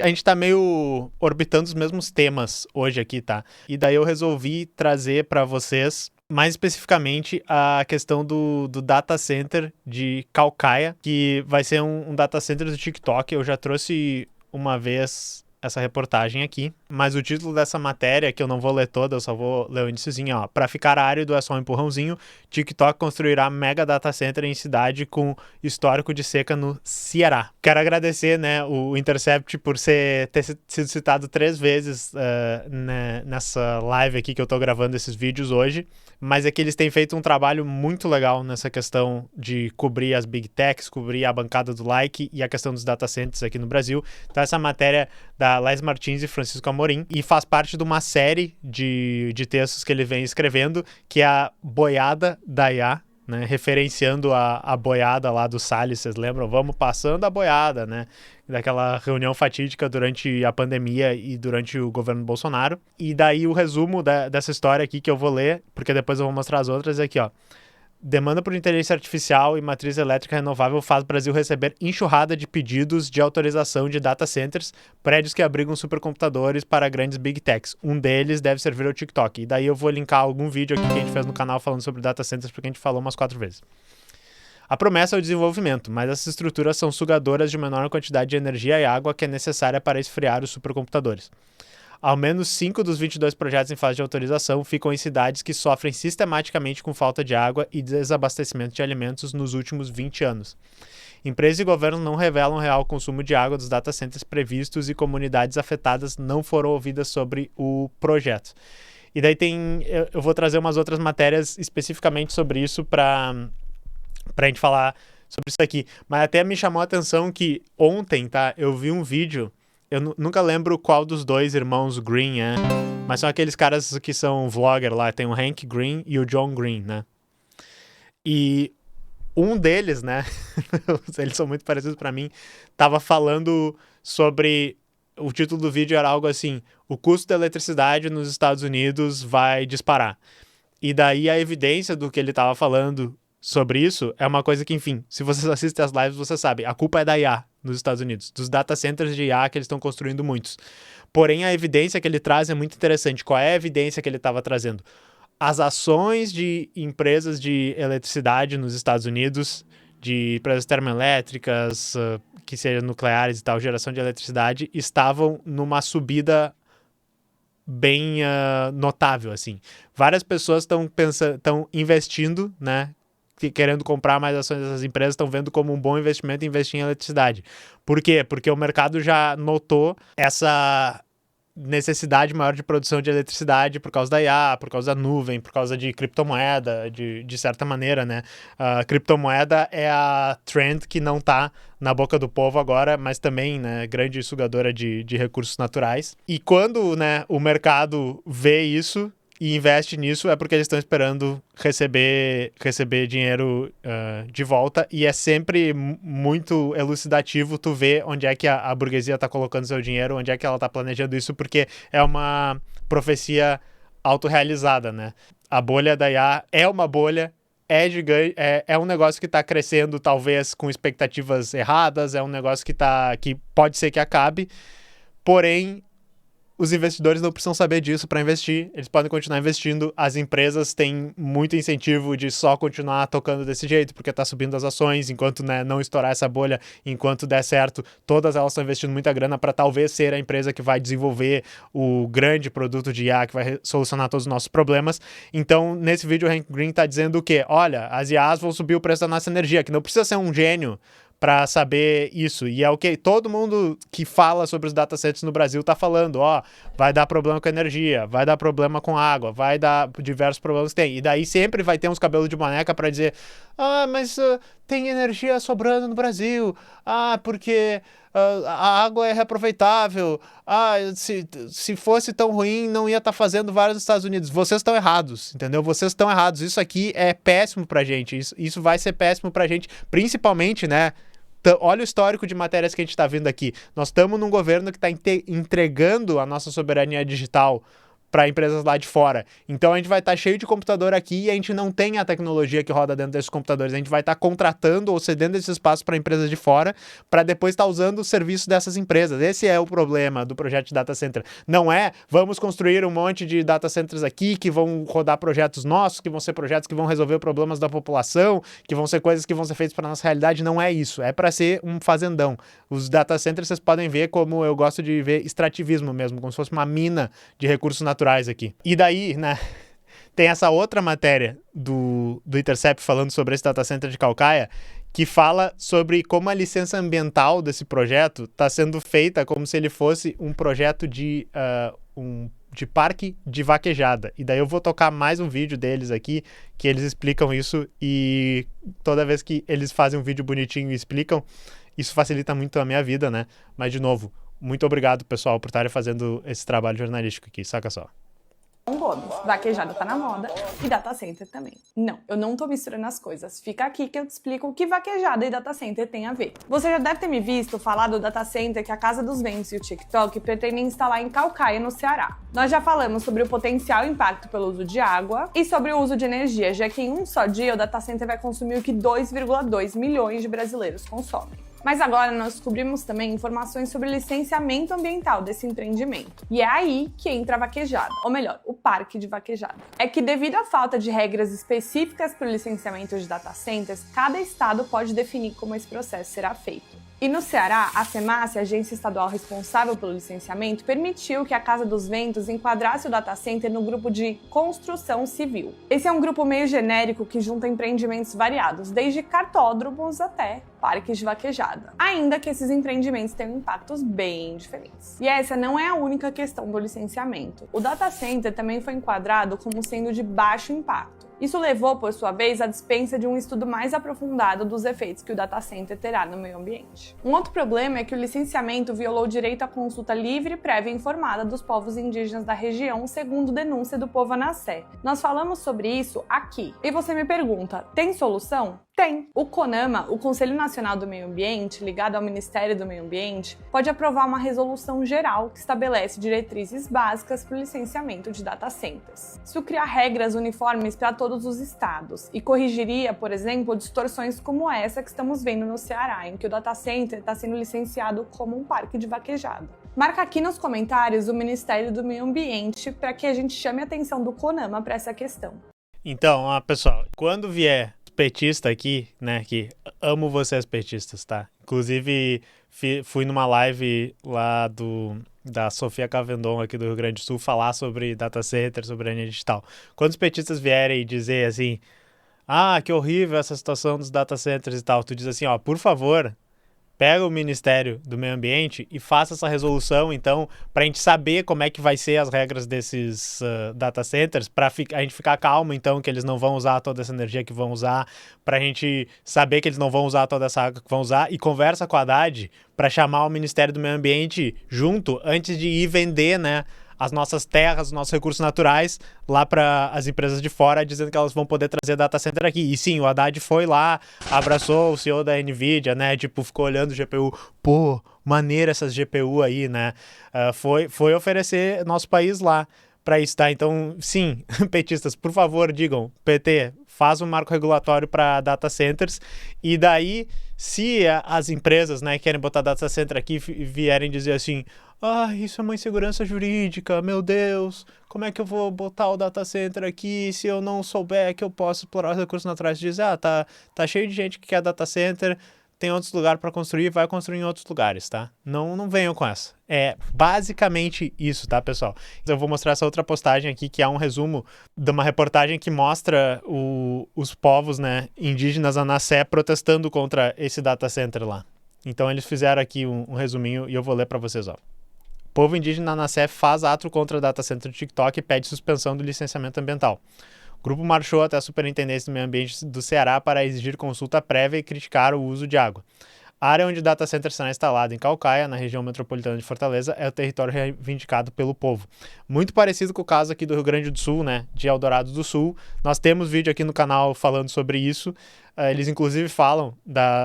A gente tá meio orbitando os mesmos temas hoje aqui, tá? E daí eu resolvi trazer para vocês, mais especificamente, a questão do data center de Calcaia, que vai ser um data center do TikTok. Eu já trouxe uma vez essa reportagem aqui, mas o título dessa matéria, que eu não vou ler toda, eu só vou ler o iniciozinho, ó. Para ficar árido é só um empurrãozinho, TikTok construirá mega data center em cidade com histórico de seca no Ceará. Quero agradecer, né, o Intercept por ter sido citado 3 vezes né, nessa live aqui que eu tô gravando esses vídeos hoje, mas é que eles têm feito um trabalho muito legal nessa questão de cobrir as Big Techs, cobrir a bancada do like e a questão dos data centers aqui no Brasil. Então essa matéria da Laís Martins e Francisco Amorim, e faz parte de uma série de textos que ele vem escrevendo, que é a Boiada da IA, né, referenciando a boiada lá do Salles, vocês lembram? Vamos passando a boiada, né? Daquela reunião fatídica durante a pandemia e durante o governo Bolsonaro. E daí o resumo dessa história aqui que eu vou ler, porque depois eu vou mostrar as outras, é aqui, ó. Demanda por inteligência artificial e matriz elétrica renovável faz o Brasil receber enxurrada de pedidos de autorização de data centers, prédios que abrigam supercomputadores para grandes big techs. Um deles deve servir ao TikTok. E daí eu vou linkar algum vídeo aqui que a gente fez no canal falando sobre data centers, porque a gente falou umas 4 vezes. A promessa é o desenvolvimento, mas essas estruturas são sugadoras de menor quantidade de energia e água que é necessária para esfriar os supercomputadores. Ao menos 5 dos 22 projetos em fase de autorização ficam em cidades que sofrem sistematicamente com falta de água e desabastecimento de alimentos nos últimos 20 anos. Empresas e governos não revelam o real consumo de água dos data centers previstos e comunidades afetadas não foram ouvidas sobre o projeto. E daí eu vou trazer umas outras matérias especificamente sobre isso para a gente falar sobre isso aqui. Mas até me chamou a atenção que ontem, tá, eu vi um vídeo. Eu nunca lembro qual dos dois irmãos Green é, mas são aqueles caras que são vlogger lá. Tem o Hank Green e o John Green, né? E um deles, né? Eles são muito parecidos pra mim. Tava falando sobre... O título do vídeo era algo assim: o custo da eletricidade nos Estados Unidos vai disparar. E daí a evidência do que ele tava falando sobre isso é uma coisa que, enfim, se vocês assistem as lives, você sabe, a culpa é da IA nos Estados Unidos, dos data centers de IA que eles estão construindo muitos. Porém, a evidência que ele traz é muito interessante. Qual é a evidência que ele estava trazendo? As ações de empresas de eletricidade nos Estados Unidos, de empresas termoelétricas, que sejam nucleares e tal, geração de eletricidade, estavam numa subida bem notável, assim. Várias pessoas estão investindo, né, querendo comprar mais ações dessas empresas, estão vendo como um bom investimento investir em eletricidade. Por quê? Porque o mercado já notou essa necessidade maior de produção de eletricidade por causa da IA, por causa da nuvem, por causa de criptomoeda, de certa maneira, né? A criptomoeda é a trend que não tá na boca do povo agora, mas também, né, grande sugadora de recursos naturais. E quando, né, o mercado vê isso e investe nisso, é porque eles estão esperando receber dinheiro de volta, e é sempre muito elucidativo tu ver onde é que a burguesia está colocando seu dinheiro, onde é que ela está planejando isso, porque é uma profecia autorrealizada, né? A bolha da IA é uma bolha, é gigante, é um negócio que está crescendo talvez com expectativas erradas, é um negócio que pode ser que acabe, porém os investidores não precisam saber disso para investir, eles podem continuar investindo. As empresas têm muito incentivo de só continuar tocando desse jeito, porque está subindo as ações, enquanto, né, não estourar essa bolha, enquanto der certo, todas elas estão investindo muita grana para talvez ser a empresa que vai desenvolver o grande produto de IA que vai solucionar todos os nossos problemas. Então, nesse vídeo, o Hank Green está dizendo o quê? Olha, as IAs vão subir o preço da nossa energia, que não precisa ser um gênio para saber isso. E é o que todo mundo que fala sobre os datasets no Brasil tá falando, ó, vai dar problema com energia, vai dar problema com água, vai dar diversos problemas que tem. E daí sempre vai ter uns cabelos de boneca para dizer, mas tem energia sobrando no Brasil, porque a água é reaproveitável, se fosse tão ruim, não ia estar fazendo vários nos Estados Unidos. Vocês estão errados, entendeu? Vocês estão errados. Isso aqui é péssimo pra gente, isso vai ser péssimo pra gente, principalmente, né? Olha o histórico de matérias que a gente está vendo aqui. Nós estamos num governo que está entregando a nossa soberania digital para empresas lá de fora. Então a gente vai estar cheio de computador aqui e a gente não tem a tecnologia que roda dentro desses computadores. A gente vai estar contratando ou cedendo esse espaço para empresas de fora para depois estar usando o serviço dessas empresas. Esse é o problema do projeto de data center. Não é vamos construir um monte de data centers aqui que vão rodar projetos nossos, que vão ser projetos que vão resolver problemas da população, que vão ser coisas que vão ser feitas para nossa realidade. Não é isso. É para ser um fazendão. Os data centers vocês podem ver como eu gosto de ver extrativismo mesmo, como se fosse uma mina de recursos naturais aqui. E daí, né, tem essa outra matéria do Intercept falando sobre esse data center de Calcaia, que fala sobre como a licença ambiental desse projeto está sendo feita como se ele fosse um projeto de parque de vaquejada. E daí eu vou tocar mais um vídeo deles aqui, que eles explicam isso, e toda vez que eles fazem um vídeo bonitinho e explicam, isso facilita muito a minha vida, né? Mas, de novo, muito obrigado, pessoal, por estarem fazendo esse trabalho jornalístico aqui, saca só. Gomes, vaquejada tá na moda e data center também. Não, eu não tô misturando as coisas. Fica aqui que eu te explico o que vaquejada e data center tem a ver. Você já deve ter me visto falar do data center que a Casa dos Ventos e o TikTok pretendem instalar em Calcaia, no Ceará. Nós já falamos sobre o potencial impacto pelo uso de água e sobre o uso de energia, já que em um só dia o data center vai consumir o que 2,2 milhões de brasileiros consomem. Mas agora nós descobrimos também informações sobre o licenciamento ambiental desse empreendimento. E é aí que entra a vaquejada, ou melhor, o parque de vaquejada. É que devido à falta de regras específicas para o licenciamento de data centers, cada estado pode definir como esse processo será feito. E no Ceará, a FEMASSE, a agência estadual responsável pelo licenciamento, permitiu que a Casa dos Ventos enquadrasse o data center no grupo de construção civil. Esse é um grupo meio genérico que junta empreendimentos variados, desde cartódromos até parques de vaquejada. Ainda que esses empreendimentos tenham impactos bem diferentes. E essa não é a única questão do licenciamento. O data center também foi enquadrado como sendo de baixo impacto. Isso levou, por sua vez, à dispensa de um estudo mais aprofundado dos efeitos que o data center terá no meio ambiente. Um outro problema é que o licenciamento violou o direito à consulta livre, prévia e informada dos povos indígenas da região, segundo denúncia do povo Anassé. Nós falamos sobre isso aqui. E você me pergunta, tem solução? Tem. O CONAMA, o Conselho Nacional do Meio Ambiente, ligado ao Ministério do Meio Ambiente, pode aprovar uma resolução geral que estabelece diretrizes básicas para o licenciamento de data centers. Isso cria regras uniformes para todos os estados e corrigiria, por exemplo, distorções como essa que estamos vendo no Ceará, em que o data center está sendo licenciado como um parque de vaquejada. Marca aqui nos comentários o Ministério do Meio Ambiente para que a gente chame a atenção do CONAMA para essa questão. Então, pessoal, quando vier petista aqui, né, que amo vocês petistas, tá? Inclusive, fui numa live lá da Sofia Cavendon aqui do Rio Grande do Sul falar sobre data center, sobre energia digital. Quando os petistas vierem dizer assim, que horrível essa situação dos data centers e tal, tu diz assim, por favor, pega o Ministério do Meio Ambiente e faça essa resolução, então, para a gente saber como é que vai ser as regras desses data centers, para a gente ficar calmo, então, que eles não vão usar toda essa energia que vão usar, para a gente saber que eles não vão usar toda essa água que vão usar, e conversa com a Haddad para chamar o Ministério do Meio Ambiente junto, antes de ir vender, né, as nossas terras, os nossos recursos naturais lá para as empresas de fora, dizendo que elas vão poder trazer data center aqui. E sim, o Haddad foi lá, abraçou o CEO da NVIDIA, né? Tipo, ficou olhando o GPU. Pô, maneira essas GPU aí, né? Foi oferecer nosso país lá para isso, tá? Então, sim, petistas, por favor, digam, PT, faz um marco regulatório para data centers, e daí, se as empresas, né, querem botar data center aqui e vierem dizer assim, isso é uma insegurança jurídica, meu Deus, como é que eu vou botar o data center aqui se eu não souber que eu posso explorar os recursos naturais? Dizer, tá cheio de gente que quer data center, tem outros lugares para construir, vai construir em outros lugares, tá? Não venham com essa. É basicamente isso, tá, pessoal? Então eu vou mostrar essa outra postagem aqui, que é um resumo de uma reportagem que mostra os povos, né, indígenas Anassé protestando contra esse data center lá. Então eles fizeram aqui um resuminho e eu vou ler para vocês, ó. Povo indígena Anassé faz ato contra data center do TikTok e pede suspensão do licenciamento ambiental. O grupo marchou até a Superintendência do Meio Ambiente do Ceará para exigir consulta prévia e criticar o uso de água. A área onde o data center será instalado, em Calcaia, na região metropolitana de Fortaleza, é o território reivindicado pelo povo. Muito parecido com o caso aqui do Rio Grande do Sul, né, de Eldorado do Sul. Nós temos vídeo aqui no canal falando sobre isso. Eles inclusive falam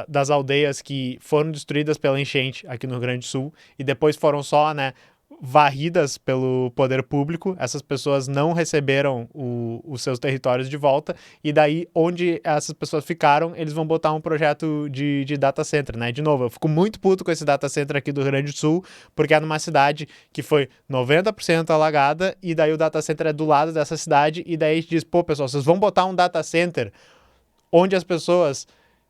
das aldeias que foram destruídas pela enchente aqui no Rio Grande do Sul e depois foram só, né, varridas pelo poder público, essas pessoas não receberam os seus territórios de volta, e daí onde essas pessoas ficaram, eles vão botar um projeto de data center, né? De novo, eu fico muito puto com esse data center aqui do Rio Grande do Sul, porque é numa cidade que foi 90% alagada, e daí o data center é do lado dessa cidade, e daí a gente diz, pô, pessoal, vocês vão botar um data center onde as pessoas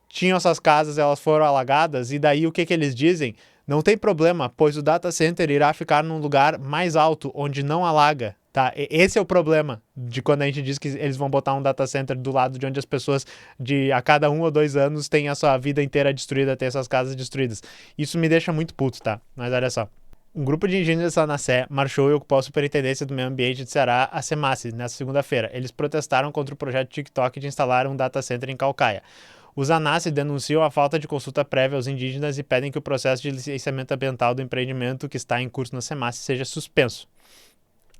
tinham essas casas, elas foram alagadas, e daí o que eles dizem? Não tem problema, pois o data center irá ficar num lugar mais alto, onde não alaga, tá? Esse é o problema de quando a gente diz que eles vão botar um data center do lado de onde as pessoas a cada 1 ou 2 anos têm a sua vida inteira destruída, têm essas casas destruídas. Isso me deixa muito puto, tá? Mas olha só. Um grupo de engenheiros da Anacé marchou e ocupou a Superintendência do Meio Ambiente de Ceará, a SEMASSE, nesta segunda-feira. Eles protestaram contra o projeto TikTok de instalar um data center em Caucaia. Os ANACE denunciam a falta de consulta prévia aos indígenas e pedem que o processo de licenciamento ambiental do empreendimento que está em curso na SEMASSE seja suspenso.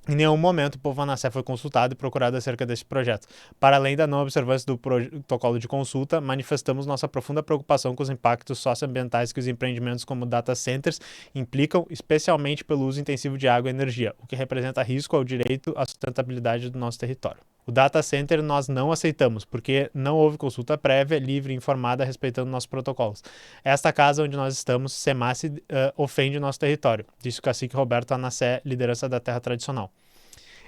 Em nenhum momento o povo Anacé foi consultado e procurado acerca desse projeto. Para além da não observância do protocolo de consulta, manifestamos nossa profunda preocupação com os impactos socioambientais que os empreendimentos como data centers implicam, especialmente pelo uso intensivo de água e energia, o que representa risco ao direito à sustentabilidade do nosso território. O data center nós não aceitamos, porque não houve consulta prévia, livre e informada respeitando nossos protocolos. Esta casa onde nós estamos, SEMASSE, ofende nosso território, disse o cacique Roberto Anacé, liderança da terra tradicional.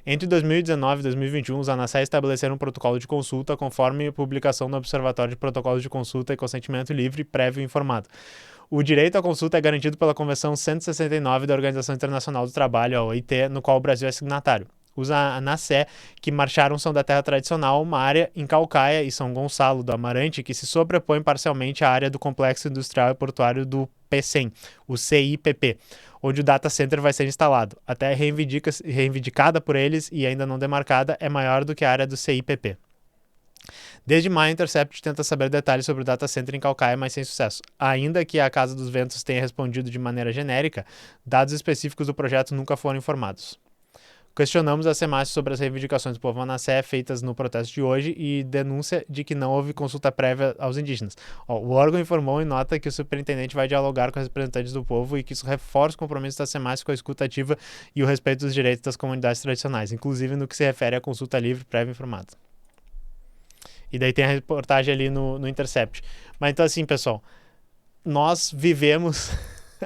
Entre 2019 e 2021, os Anacé estabeleceram um protocolo de consulta conforme a publicação no Observatório de Protocolos de Consulta e Consentimento Livre, Prévio e Informado. O direito à consulta é garantido pela Convenção 169 da Organização Internacional do Trabalho, a OIT, no qual o Brasil é signatário. Os Anacé que marcharam são da terra tradicional, uma área em Caucaia e São Gonçalo do Amarante, que se sobrepõe parcialmente à área do Complexo Industrial e Portuário do PCEM, o CIPP, onde o data center vai ser instalado. A terra reivindicada por eles e ainda não demarcada é maior do que a área do CIPP. Desde maio, a Intercept tenta saber detalhes sobre o data center em Caucaia, mas sem sucesso. Ainda que a Casa dos Ventos tenha respondido de maneira genérica, dados específicos do projeto nunca foram informados. Questionamos a SEMASSE sobre as reivindicações do povo Anacé feitas no protesto de hoje e denúncia de que não houve consulta prévia aos indígenas. O órgão informou em nota que o superintendente vai dialogar com os representantes do povo e que isso reforça o compromisso da SEMASSE com a escuta ativa e o respeito dos direitos das comunidades tradicionais, inclusive no que se refere à consulta livre, prévia e informada. E daí tem a reportagem ali no Intercept. Mas então assim, pessoal, nós vivemos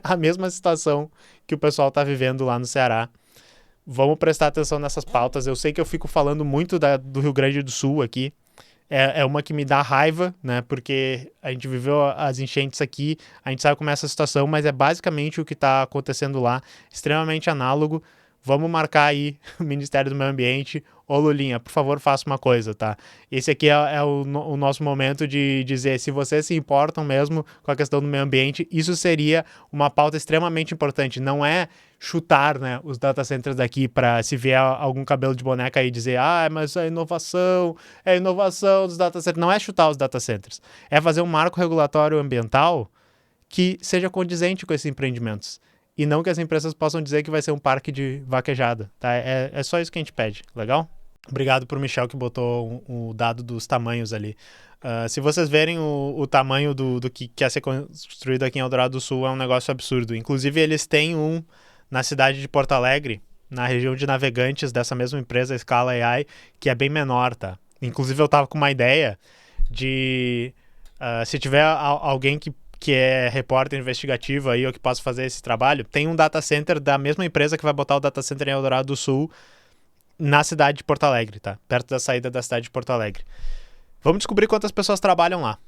a mesma situação que o pessoal está vivendo lá no Ceará. Vamos prestar atenção nessas pautas. Eu sei que eu fico falando muito do Rio Grande do Sul aqui. É uma que me dá raiva, né? Porque a gente viveu as enchentes aqui, a gente sabe como é essa situação, mas é basicamente o que está acontecendo lá, extremamente análogo. Vamos marcar aí o Ministério do Meio Ambiente. Ô Lulinha, por favor, faça uma coisa, tá? Esse aqui é o nosso momento de dizer, se vocês se importam mesmo com a questão do meio ambiente, isso seria uma pauta extremamente importante. Não é chutar, né, os data centers daqui para se vier algum cabelo de boneca aí dizer, mas é inovação dos data centers. Não é chutar os data centers. É fazer um marco regulatório ambiental que seja condizente com esses empreendimentos. E não que as empresas possam dizer que vai ser um parque de vaquejada, tá? É só isso que a gente pede, legal? Obrigado pro Michel que botou o dado dos tamanhos ali. Se vocês verem o tamanho do que quer ser construído aqui em Eldorado do Sul, é um negócio absurdo. Inclusive, eles têm um na cidade de Porto Alegre, na região de Navegantes, dessa mesma empresa, a Scala AI, que é bem menor, tá? Inclusive, eu tava com uma ideia de... se tiver alguém que é repórter investigativo aí, ou que possa fazer esse trabalho, tem um data center da mesma empresa que vai botar o data center em Eldorado do Sul, na cidade de Porto Alegre, tá? Perto da saída da cidade de Porto Alegre. Vamos descobrir quantas pessoas trabalham lá.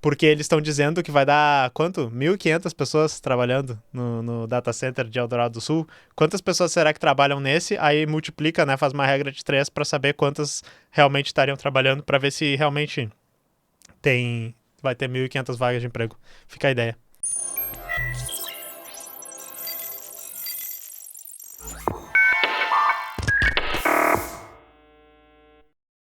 Porque eles estão dizendo que vai dar, quanto? 1.500 pessoas trabalhando no data center de Eldorado do Sul. Quantas pessoas será que trabalham nesse? Aí multiplica, né? Faz uma regra de 3 para saber quantas realmente estariam trabalhando, para ver se realmente vai ter 1.500 vagas de emprego. Fica a ideia.